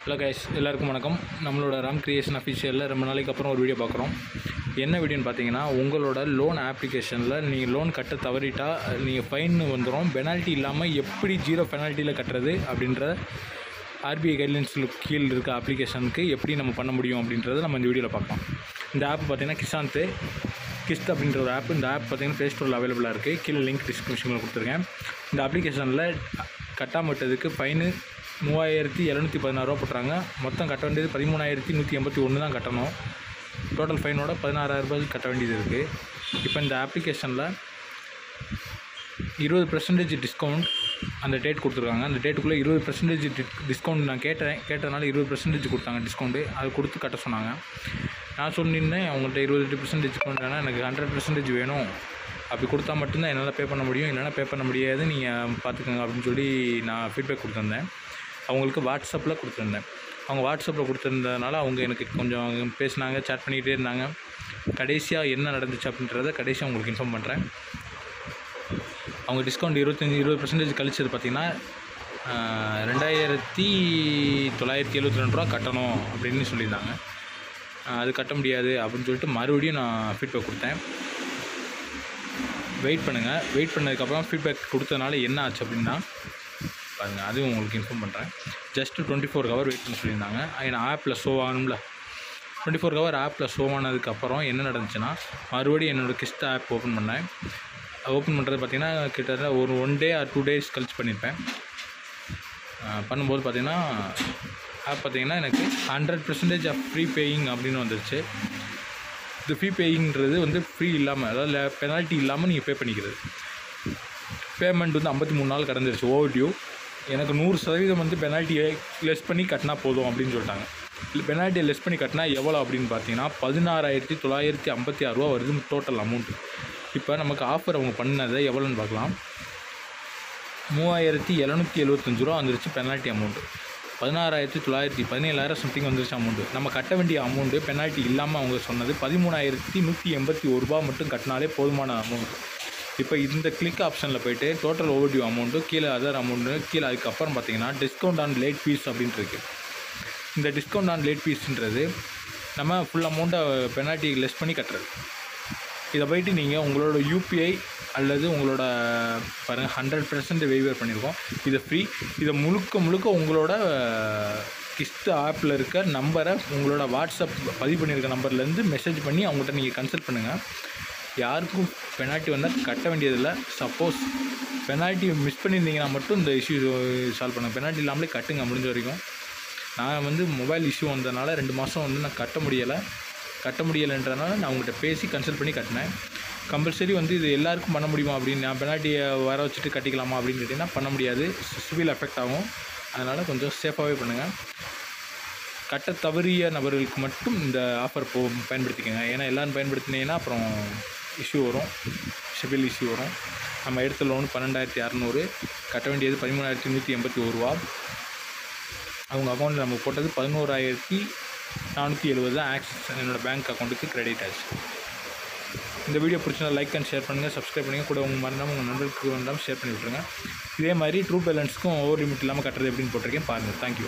Hello guys, எல்லாருக்கும் வணக்கம். நம்மளோட ராம் கிரியேஷன் அஃபிஷியலில் ரொம்ப நாளைக்கு அப்புறம் ஒரு வீடியோ பார்க்குறோம். என்ன வீடியோன்னு பார்த்தீங்கன்னா, உங்களோட லோன் ஆப்ளிகேஷனில் நீங்கள் லோன் கட்ட தவறிட்டால் நீங்கள் ஃபைன் வந்துடும். பெனால்ட்டி இல்லாமல் எப்படி 0 பெனால்ட்டியில் கட்டுறது அப்படின்ற ஆர்பிஐ கைட்லைன்ஸில் கீழே இருக்க அப்ளிகேஷனுக்கு எப்படி நம்ம பண்ண முடியும் அப்படின்றத நம்ம இந்த வீடியோவில் பார்க்கலாம். இந்த ஆப் பார்த்திங்கன்னா கிஸ்ட் அப்படின்ற ஒரு ஆப். இந்த ஆப் பார்த்திங்கன்னா ப்ளே ஸ்டோரில் அவைலபிளாக இருக்குது. கீழே லிங்க் டிஸ்கிரிப்ஷனில் கொடுத்துருக்கேன். இந்த அப்ளிகேஷனில் கட்டாமல் விட்டதுக்கு ஃபைனு 3716 போட்டுறாங்க. மொத்தம் கட்ட வேண்டியது 13181 தான் கட்டணும். டோட்டல் ஃபைனோட 16000 கட்ட வேண்டியது இருக்குது. இப்போ இந்த அப்ளிகேஷனில் 20% டிஸ்கவுண்ட் அந்த டேட் கொடுத்துருக்காங்க. அந்த டேட்டுக்குள்ளே 20% டிஸ்கவுண்ட் நான் கேட்டதுனால 20% கொடுத்தாங்க டிஸ்கவுண்ட்டு. அது கொடுத்து கட்ட சொன்னாங்க. நான் சொல்லியிருந்தேன் அவங்கள்ட்ட 20% டிஸ்கவுண்ட் வேணால், எனக்கு 100% வேணும். அப்படி கொடுத்தா மட்டும்தான் என்னால் பே பண்ண முடியும், இல்லைனா பே பண்ண முடியாது, நீங்கள் பார்த்துக்கோங்க அப்படின்னு சொல்லி நான் ஃபீட்பேக் கொடுத்துருந்தேன். அவங்களுக்கு வாட்ஸ்அப்பில் கொடுத்துருந்தேன். அவங்க வாட்ஸ்அப்பில் கொடுத்துருந்ததுனால அவங்க எனக்கு கொஞ்சம் பேசினாங்க, சேட் பண்ணிக்கிட்டே இருந்தாங்க. கடைசியாக என்ன நடந்துச்சு அப்படின்றத கடைசியாக உங்களுக்கு இன்ஃபார்ம் பண்ணுறேன். அவங்க டிஸ்கவுண்ட் 20% கழிச்சது பார்த்திங்கன்னா 2972 ரூபா கட்டணும் அப்படின்னு சொல்லியிருந்தாங்க. அது கட்ட முடியாது அப்படின்னு சொல்லிட்டு மறுபடியும் நான் ஃபீட்பேக் கொடுத்தேன். வெயிட் பண்ணுங்கள். வெயிட் பண்ணதுக்கப்புறம் ஃபீட்பேக் கொடுத்ததுனால என்ன ஆச்சு அப்படின்னா பாருங்கள், அதுவும் உங்களுக்கு இன்ஃபார்ம் பண்ணுறேன். ஜஸ்ட்டு 24 ஹவர் வெயிட் பண்ண சொல்லியிருந்தாங்க. ஏன்னா ஆப்பில் ஷோ ஆகணும்ல. 24 ஹவர் ஆப்பில் ஷோ ஆனதுக்கப்புறம் என்ன நடந்துச்சுன்னா, மறுபடியும் என்னோடய கிஸ்ட் ஆப் ஓப்பன் பண்ணேன். ஓப்பன் பண்ணுறது பார்த்திங்கன்னா கிட்டத்தட்ட ஒரு 1 டே ஆர் 2 டேஸ் கழிச்சு பண்ணியிருப்பேன். பண்ணும்போது பார்த்திங்கன்னா ஆப் பார்த்திங்கன்னா எனக்கு 100% ஆஃப் ஃப்ரீ பேயிங் அப்படின்னு வந்துருச்சு. இந்த ஃப்ரீ பேயிங்கிறது வந்து ஃப்ரீ இல்லாமல், அதாவது பெனால்ட்டி இல்லாமல் நீங்கள் பே பண்ணிக்கிறது. பேமெண்ட் வந்து 53 நாள் கடந்துருச்சு ஓவர்டியூ. எனக்கு 100% வந்து பெனால்ட்டியை லெஸ் பண்ணி கட்டினா போதும் அப்படின்னு சொல்லிட்டாங்க. பெனால்ட்டியை லெஸ் பண்ணி கட்டினா எவ்வளோ அப்படின்னு பார்த்தீங்கன்னா 16956 ரூபா வருது டோட்டல் அமௌண்ட்டு. இப்போ நமக்கு ஆஃபர் அவங்க பண்ணதை எவ்வளோன்னு பார்க்கலாம். 3775 ரூபா வந்துருச்சு பெனால்ட்டி அமௌண்ட்டு. 17,000 சம்திங் வந்துருச்சு அமௌண்ட்டு. நம்ம கட்ட வேண்டிய அமௌண்ட்டு பெனால்ட்டி இல்லாமல் அவங்க சொன்னது 13,181 ரூபா மட்டும் கட்டினாலே போதுமான அமௌண்ட். இப்போ இந்த கிளிக் ஆப்ஷனில் போய்ட்டு டோட்டல் ஓவர்டியூ அமௌண்ட்டு, கீழே அதர் அமௌண்ட்டு, கீழே அதுக்கப்புறம் பார்த்தீங்கன்னா டிஸ்கவுண்ட் ஆன் லேட் ஃபீஸ் அப்படின்ட்டு இருக்குது. இந்த டிஸ்கவுண்ட் ஆன் லேட் ஃபீஸ்ன்றது நம்ம ஃபுல் அமௌண்ட்டை பெனால்ட்டி லெஸ் பண்ணி கட்டுறது. இதை போய்ட்டு நீங்கள் உங்களோட யூபிஐ அல்லது உங்களோட பாருங்கள் 100% வெய்வர் பண்ணியிருக்கோம். இது ஃப்ரீ. இதை முழுக்க உங்களோட கிஸ்ட் ஆப்பில் இருக்க நம்பரை உங்களோட வாட்ஸ்அப் பதிவு பண்ணியிருக்க நம்பர்லேருந்து மெசேஜ் பண்ணி அவங்கள்ட்ட நீங்கள் கன்சல்ட் பண்ணுங்கள். யாருக்கும் பெனால்ட்டி வந்தால் கட்ட வேண்டியதில்லை. சப்போஸ் பெனால்ட்டி மிஸ் பண்ணியிருந்தீங்கன்னா மட்டும் இந்த இஷ்யூ சால்வ் பண்ணுங்கள். பெனால்ட்டி இல்லாமலே கட்டுங்க முடிஞ்ச வரைக்கும். நான் வந்து மொபைல் இஷ்யூ வந்ததுனால 2 மாதம் வந்து நான் கட்ட முடியலைன்றதுனால நான் அவங்கள்ட்ட பேசி கன்சல்ட் பண்ணி கட்டினேன். கம்பல்சரி வந்து இது எல்லாருக்கும் பண்ண முடியுமா அப்படின்னு, நான் பெனால்ட்டியை வர வச்சுட்டு கட்டிக்கலாமா அப்படின்னு கேட்டிங்கன்னா பண்ண முடியாது. சிவில் எஃபெக்ட் ஆகும். அதனால் கொஞ்சம் சேஃபாகவே பண்ணுங்கள். கட்ட தவறிய நபர்களுக்கு மட்டும் இந்த ஆஃபர் பயன்படுத்திக்கோங்க. ஏன்னா எல்லோரும் பயன்படுத்தினீங்கன்னா அப்புறம் இஷ்யூ வரும், சிவில் இஷ்யூ வரும். நம்ம எடுத்த லோன் 12,600, கட்ட வேண்டியது 13,181 ரூபா. அவங்க அக்கௌண்ட்டில் நம்ம போட்டது 11,470 தான் ஆக்சிஸ் என்னோடய பேங்க் அக்கௌண்ட்டுக்கு கிரெடிட் ஆச்சு. இந்த வீடியோ பிடிச்சா லைக் அண்ட் ஷேர் பண்ணுங்கள், சப்ஸ்கிரைப் பண்ணுங்கள். கூட உங்கள் நண்பர்களுக்கு வேண்டாம் ஷேர் பண்ணி விட்ருங்க. இதே மாதிரி ட்ரூ பேலன்ஸ்க்கும் ஓவர் லிமிட் இல்லாமல் கட்டுறது எப்படின்னு போட்டிருக்கேன் பாருங்கள். தேங்க்யூ.